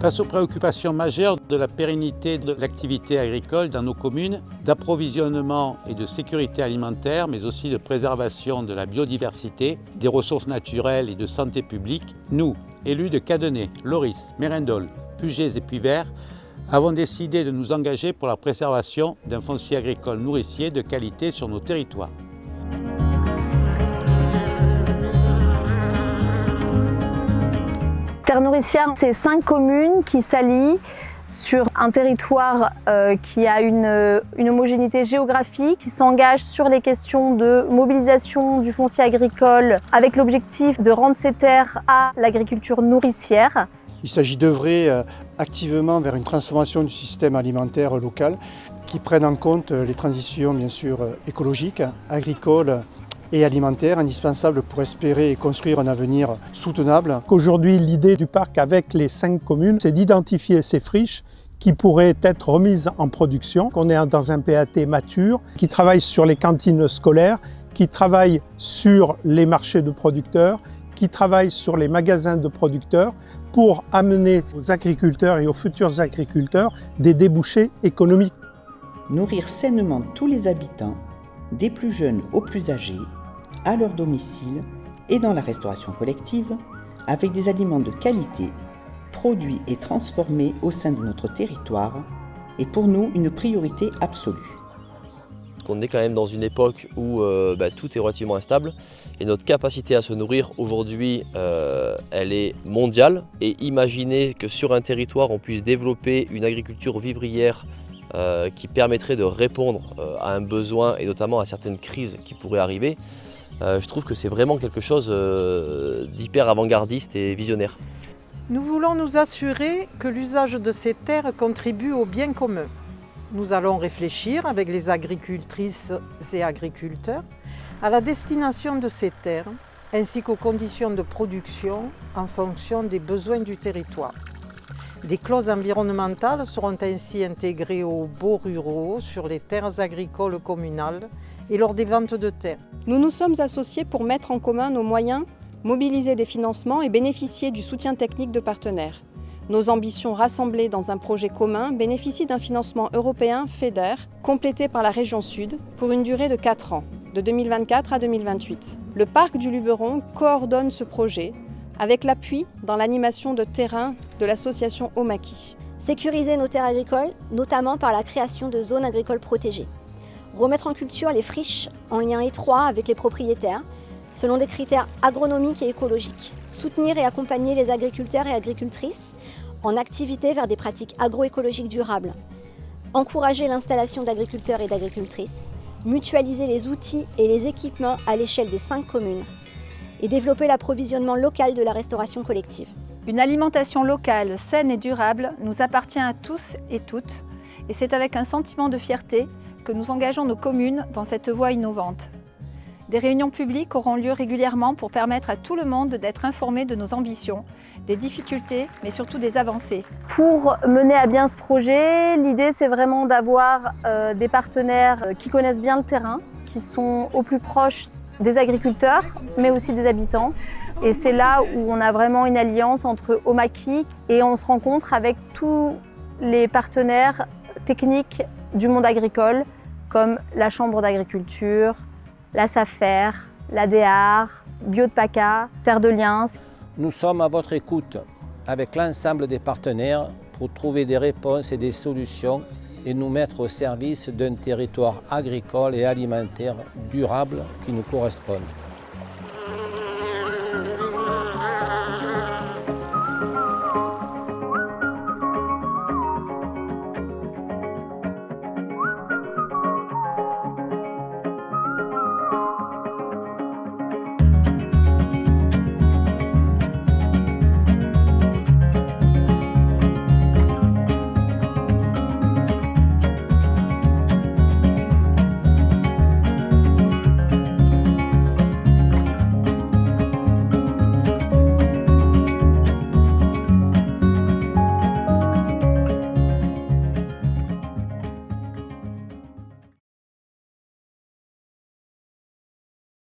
Face aux préoccupations majeures de la pérennité de l'activité agricole dans nos communes, d'approvisionnement et de sécurité alimentaire, mais aussi de préservation de la biodiversité, des ressources naturelles et de santé publique, nous, élus de Cadenet, Loris, Mérindol, Puget et Puyvert, avons décidé de nous engager pour la préservation d'un foncier agricole nourricier de qualité sur nos territoires. Terre nourricière, c'est 5 communes qui s'allient sur un territoire qui a une homogénéité géographique, qui s'engage sur les questions de mobilisation du foncier agricole avec l'objectif de rendre ces terres à l'agriculture nourricière. Il s'agit d'œuvrer activement vers une transformation du système alimentaire local qui prenne en compte les transitions bien sûr écologiques, agricoles et alimentaires indispensables pour espérer et construire un avenir soutenable. Aujourd'hui, l'idée du parc avec les 5 communes, c'est d'identifier ces friches qui pourraient être remises en production. On est dans un PAT mature qui travaille sur les cantines scolaires, qui travaille sur les marchés de producteurs, qui travaille sur les magasins de producteurs pour amener aux agriculteurs et aux futurs agriculteurs des débouchés économiques. Nourrir sainement tous les habitants, des plus jeunes aux plus âgés, à leur domicile et dans la restauration collective, avec des aliments de qualité, produits et transformés au sein de notre territoire, est pour nous une priorité absolue. On est quand même dans une époque où tout est relativement instable et notre capacité à se nourrir aujourd'hui, elle est mondiale. Et imaginer que sur un territoire, on puisse développer une agriculture vivrière qui permettrait de répondre à un besoin et notamment à certaines crises qui pourraient arriver, je trouve que c'est vraiment quelque chose d'hyper avant-gardiste et visionnaire. Nous voulons nous assurer que l'usage de ces terres contribue au bien commun. Nous allons réfléchir avec les agricultrices et agriculteurs à la destination de ces terres ainsi qu'aux conditions de production en fonction des besoins du territoire. Des clauses environnementales seront ainsi intégrées aux baux ruraux sur les terres agricoles communales et lors des ventes de terres. Nous nous sommes associés pour mettre en commun nos moyens, mobiliser des financements et bénéficier du soutien technique de partenaires. Nos ambitions rassemblées dans un projet commun bénéficient d'un financement européen FEDER, complété par la région Sud, pour une durée de 4 ans, de 2024 à 2028. Le parc du Luberon coordonne ce projet, avec l'appui dans l'animation de terrain de l'association Omaki. Sécuriser nos terres agricoles, notamment par la création de zones agricoles protégées. Remettre en culture les friches en lien étroit avec les propriétaires, selon des critères agronomiques et écologiques. Soutenir et accompagner les agriculteurs et agricultrices en activité vers des pratiques agroécologiques durables. Encourager l'installation d'agriculteurs et d'agricultrices. Mutualiser les outils et les équipements à l'échelle des 5 communes. Et développer l'approvisionnement local de la restauration collective. Une alimentation locale, saine et durable nous appartient à tous et toutes, et c'est avec un sentiment de fierté que nous engageons nos communes dans cette voie innovante. Des réunions publiques auront lieu régulièrement pour permettre à tout le monde d'être informé de nos ambitions, des difficultés, mais surtout des avancées. Pour mener à bien ce projet, l'idée c'est vraiment d'avoir des partenaires qui connaissent bien le terrain, qui sont au plus proche des agriculteurs, mais aussi des habitants. Et c'est là où on a vraiment une alliance entre Omaki et on se rencontre avec tous les partenaires techniques du monde agricole, comme la Chambre d'agriculture, la SAFER, l'ADEAR, Bio de PACA, Terre de Liens. Nous sommes à votre écoute avec l'ensemble des partenaires pour trouver des réponses et des solutions et nous mettre au service d'un territoire agricole et alimentaire durable qui nous corresponde.